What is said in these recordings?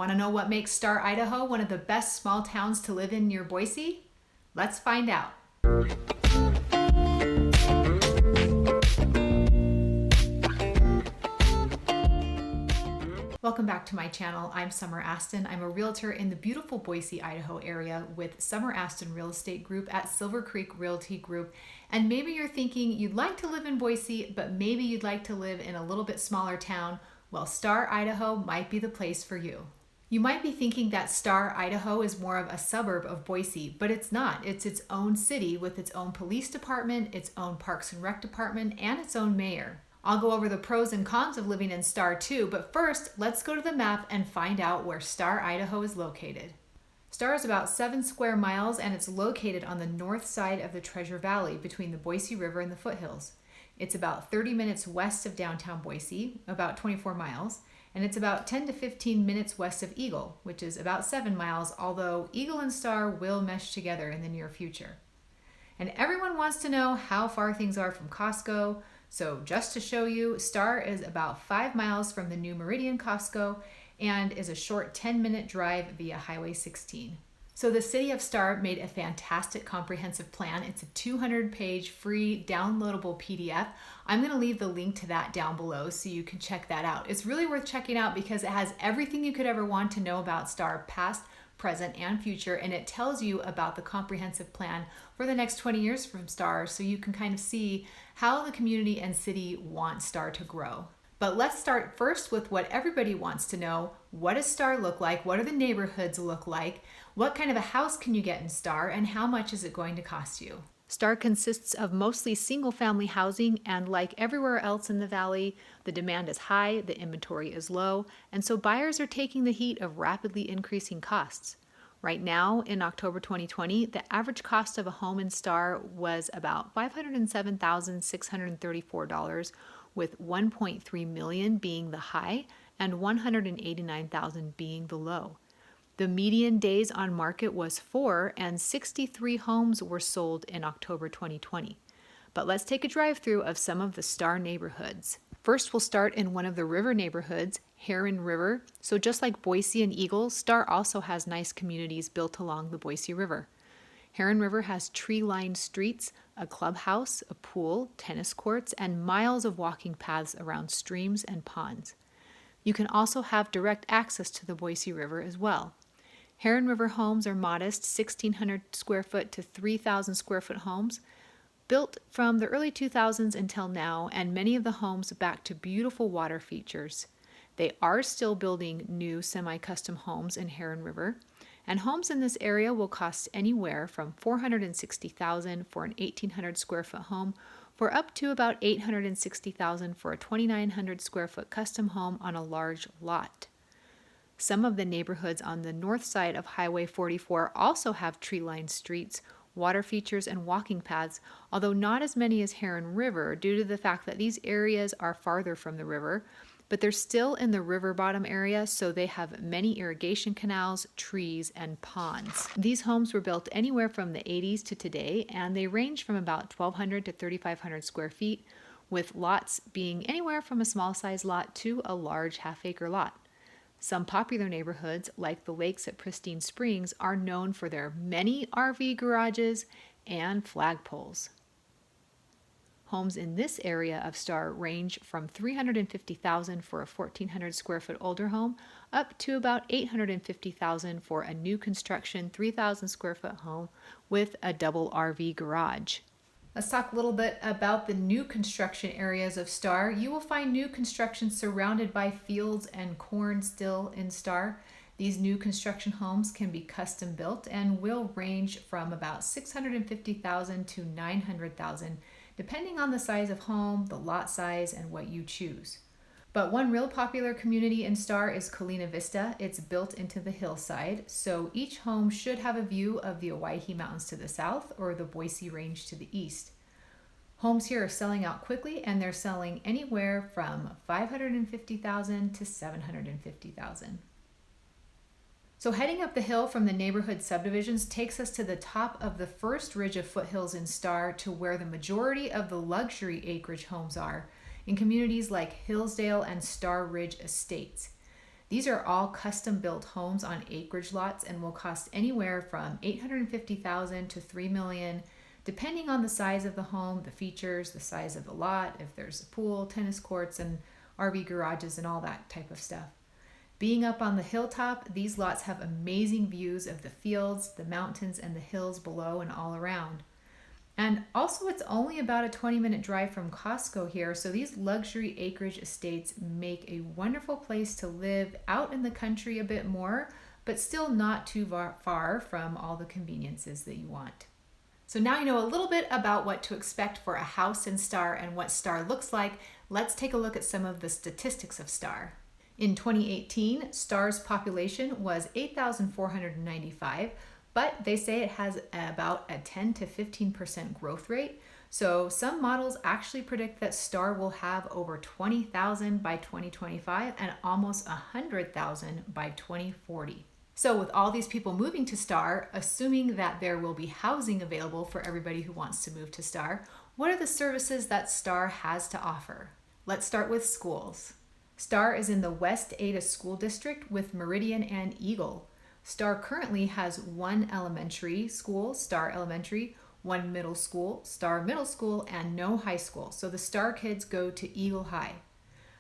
Want to know what makes Star, Idaho one of the best small towns to live in near Boise? Let's find out. Welcome back to my channel. I'm Summer Aston. I'm a realtor in the beautiful Boise, Idaho area with Summer Aston Real Estate Group at Silver Creek Realty Group. And maybe you're thinking you'd like to live in Boise, but maybe you'd like to live in a little bit smaller town. Well, Star, Idaho might be the place for you. You might be thinking that Star, Idaho is more of a suburb of Boise, but it's not. It's its own city with its own police department, its own Parks and Rec department, and its own mayor. I'll go over the pros and cons of living in Star too, but first, let's go to the map and find out where Star, Idaho is located. Star is about 7 square miles and it's located on the north side of the Treasure Valley between the Boise River and the foothills. It's about 30 minutes west of downtown Boise, about 24 miles, and it's about 10 to 15 minutes west of Eagle, which is about 7 miles, although Eagle and Star will mesh together in the near future. And everyone wants to know how far things are from Costco, so just to show you, Star is about 5 miles from the new Meridian Costco and is a short 10-minute drive via Highway 16. So the city of Star made a fantastic comprehensive plan. It's a 200-page free downloadable PDF. I'm going to leave the link to that down below so you can check that out. It's really worth checking out because it has everything you could ever want to know about Star, past, present, and future, and it tells you about the comprehensive plan for the next 20 years from Star so you can kind of see how the community and city want Star to grow. But let's start first with what everybody wants to know. What does Star look like? What do the neighborhoods look like? What kind of a house can you get in Star, and how much is it going to cost you? Star consists of mostly single-family housing, and like everywhere else in the valley, the demand is high, the inventory is low, and so buyers are taking the heat of rapidly increasing costs. Right now, in October 2020, the average cost of a home in Star was about $507,634, with $1.3 million being the high and $189,000 being the low. The median days on market was 4, and 63 homes were sold in October 2020. But let's take a drive-through of some of the Star neighborhoods. First, we'll start in one of the river neighborhoods, Heron River. So just like Boise and Eagle, Star also has nice communities built along the Boise River. Heron River has tree-lined streets, a clubhouse, a pool, tennis courts, and miles of walking paths around streams and ponds. You can also have direct access to the Boise River as well. Heron River homes are modest 1,600 square foot to 3,000 square foot homes, built from the early 2000s until now, and many of the homes back to beautiful water features. They are still building new semi-custom homes in Heron River, and homes in this area will cost anywhere from $460,000 for an 1,800 square foot home, for up to about $860,000 for a 2,900 square foot custom home on a large lot. Some of the neighborhoods on the north side of Highway 44 also have tree-lined streets, water features, and walking paths, although not as many as Heron River due to the fact that these areas are farther from the river, but they're still in the river bottom area, so they have many irrigation canals, trees, and ponds. These homes were built anywhere from the 80s to today, and they range from about 1,200 to 3,500 square feet, with lots being anywhere from a small size lot to a large half-acre lot. Some popular neighborhoods, like the lakes at Pristine Springs, are known for their many RV garages and flagpoles. Homes in this area of Star range from $350,000 for a 1,400 square foot older home up to about $850,000 for a new construction 3,000 square foot home with a double RV garage. Let's talk a little bit about the new construction areas of Star. You will find new construction surrounded by fields and corn still in Star. These new construction homes can be custom built and will range from about $650,000 to $900,000, depending on the size of home, the lot size, and what you choose. But one real popular community in Star is Colina Vista. It's built into the hillside, so each home should have a view of the Owyhee Mountains to the south or the Boise Range to the east. Homes here are selling out quickly, and they're selling anywhere from $550,000 to $750,000. So heading up the hill from the neighborhood subdivisions takes us to the top of the first ridge of foothills in Star to where the majority of the luxury acreage homes are, in communities like Hillsdale and Star Ridge Estates. These are all custom-built homes on acreage lots and will cost anywhere from $850,000 to $3 million, depending on the size of the home, the features, the size of the lot, if there's a pool, tennis courts, and RV garages and all that type of stuff. Being up on the hilltop, these lots have amazing views of the fields, the mountains, and the hills below and all around. And also, it's only about a 20-minute drive from Costco here, so these luxury acreage estates make a wonderful place to live out in the country a bit more, but still not too far from all the conveniences that you want. So now you know a little bit about what to expect for a house in Star and what Star looks like. Let's take a look at some of the statistics of Star. In 2018, Star's population was 8,495, but they say it has about a 10 to 15% growth rate. So some models actually predict that Star will have over 20,000 by 2025 and almost 100,000 by 2040. So with all these people moving to Star, assuming that there will be housing available for everybody who wants to move to Star, what are the services that Star has to offer? Let's start with schools. Star is in the West Ada School District with Meridian and Eagle. Star currently has one elementary school, Star Elementary, one middle school, Star Middle School, and no high school. So the Star kids go to Eagle High.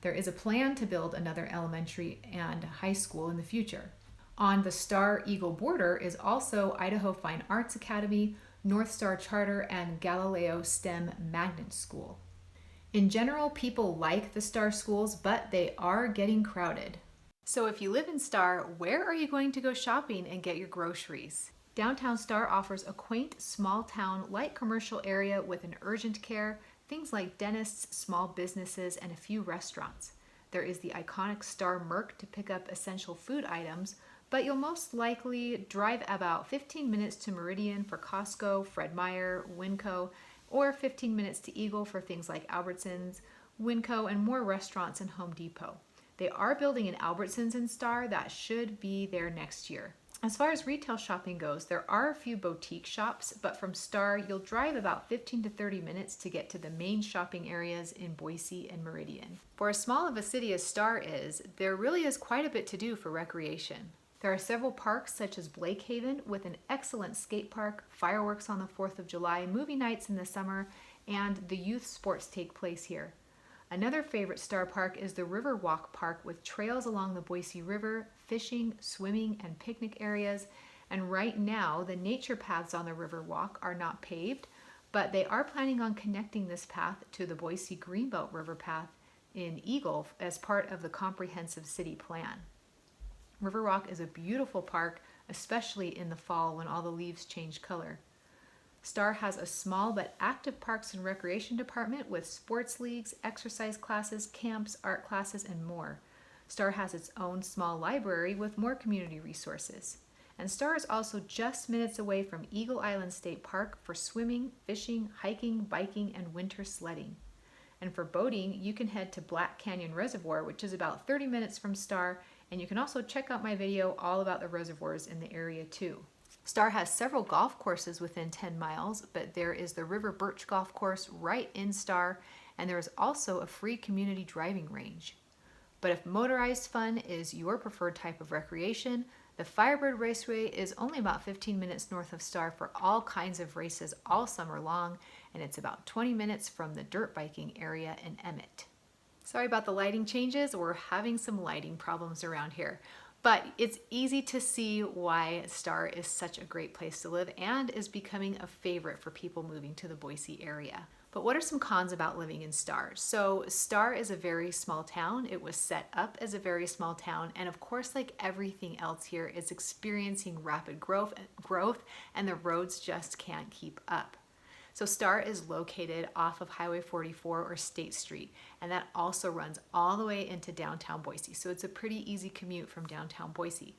There is a plan to build another elementary and high school in the future. On the Star-Eagle border is also Idaho Fine Arts Academy, North Star Charter, and Galileo STEM Magnet School. In general, people like the Star schools, but they are getting crowded. So if you live in Star, where are you going to go shopping and get your groceries? Downtown Star offers a quaint, small-town, light commercial area with an urgent care, things like dentists, small businesses, and a few restaurants. There is the iconic Star MERC to pick up essential food items, but you'll most likely drive about 15 minutes to Meridian for Costco, Fred Meyer, Winco, or 15 minutes to Eagle for things like Albertsons, Winco, and more restaurants and Home Depot. They are building an Albertsons in Star that should be there next year. As far as retail shopping goes, there are a few boutique shops, but from Star, you'll drive about 15 to 30 minutes to get to the main shopping areas in Boise and Meridian. For as small of a city as Star is, there really is quite a bit to do for recreation. There are several parks such as Blake Haven with an excellent skate park, fireworks on the 4th of July, movie nights in the summer, and the youth sports take place here. Another favorite Star park is the Riverwalk Park with trails along the Boise River, fishing, swimming, and picnic areas. And right now, the nature paths on the Riverwalk are not paved, but they are planning on connecting this path to the Boise Greenbelt River Path in Eagle as part of the comprehensive city plan. Riverwalk is a beautiful park, especially in the fall when all the leaves change color. Star has a small but active parks and recreation department with sports leagues, exercise classes, camps, art classes, and more. Star has its own small library with more community resources. And Star is also just minutes away from Eagle Island State Park for swimming, fishing, hiking, biking, and winter sledding. And for boating, you can head to Black Canyon Reservoir, which is about 30 minutes from Star, and you can also check out my video all about the reservoirs in the area too. Star has several golf courses within 10 miles, but there is the River Birch Golf Course right in Star, and there is also a free community driving range. But if motorized fun is your preferred type of recreation, the Firebird Raceway is only about 15 minutes north of Star for all kinds of races all summer long, and it's about 20 minutes from the dirt biking area in Emmett. Sorry about the lighting changes, we're having some lighting problems around here. But it's easy to see why Star is such a great place to live and is becoming a favorite for people moving to the Boise area. But what are some cons about living in Star? So Star is a very small town. It was set up as a very small town. And of course, like everything else here, is experiencing rapid growth and the roads just can't keep up. So Star is located off of Highway 44 or State Street, and that also runs all the way into downtown Boise. So it's a pretty easy commute from downtown Boise.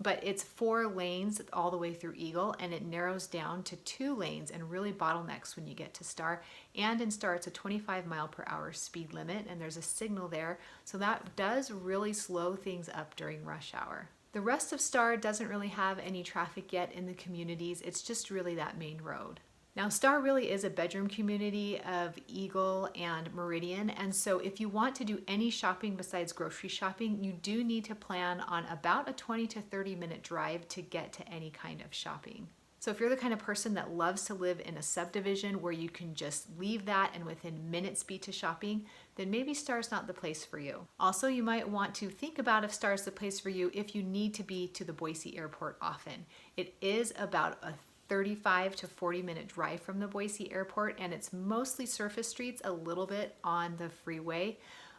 But it's 4 lanes all the way through Eagle, and it narrows down to 2 lanes and really bottlenecks when you get to Star. And in Star, it's a 25-mile-per-hour speed limit, and there's a signal there. So that does really slow things up during rush hour. The rest of Star doesn't really have any traffic yet in the communities. It's just really that main road. Now, Star really is a bedroom community of Eagle and Meridian, and so if you want to do any shopping besides grocery shopping, you do need to plan on about a 20 to 30-minute drive to get to any kind of shopping. So if you're the kind of person that loves to live in a subdivision where you can just leave that and within minutes be to shopping, then maybe Star's not the place for you. Also, you might want to think about if Star's the place for you if you need to be to the Boise airport often. It is about a 35 to 40-minute drive from the Boise airport, and it's mostly surface streets, a little bit on the freeway,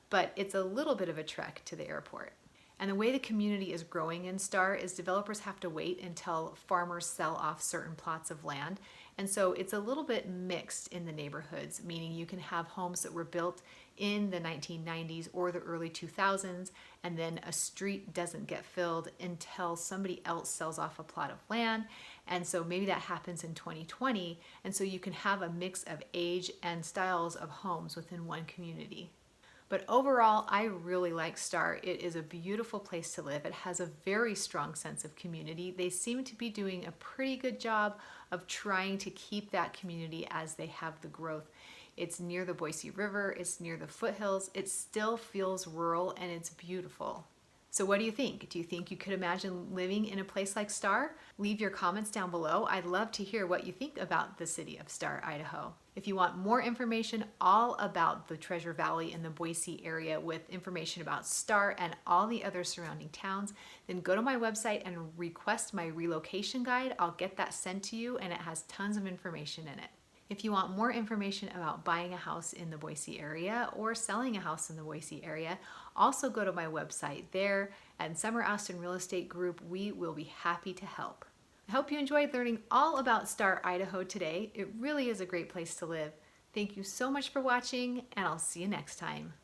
but it's a little bit of a trek to the airport. And the way the community is growing in Star is developers have to wait until farmers sell off certain plots of land. And so it's a little bit mixed in the neighborhoods, meaning you can have homes that were built in the 1990s or the early 2000s, and then a street doesn't get filled until somebody else sells off a plot of land. And so maybe that happens in 2020. And so you can have a mix of age and styles of homes within one community. But overall, I really like Star. It is a beautiful place to live. It has a very strong sense of community. They seem to be doing a pretty good job of trying to keep that community as they have the growth. It's near the Boise River, it's near the foothills, it still feels rural, and it's beautiful. So what do you think? Do you think you could imagine living in a place like Star? Leave your comments down below. I'd love to hear what you think about the city of Star, Idaho. If you want more information all about the Treasure Valley and the Boise area with information about Star and all the other surrounding towns, then go to my website and request my relocation guide. I'll get that sent to you, and it has tons of information in it. If you want more information about buying a house in the Boise area or selling a house in the Boise area, also go to my website. There at Summer Aston Real Estate Group, we will be happy to help. I hope you enjoyed learning all about Star, Idaho today. It really is a great place to live. Thank you so much for watching, and I'll see you next time.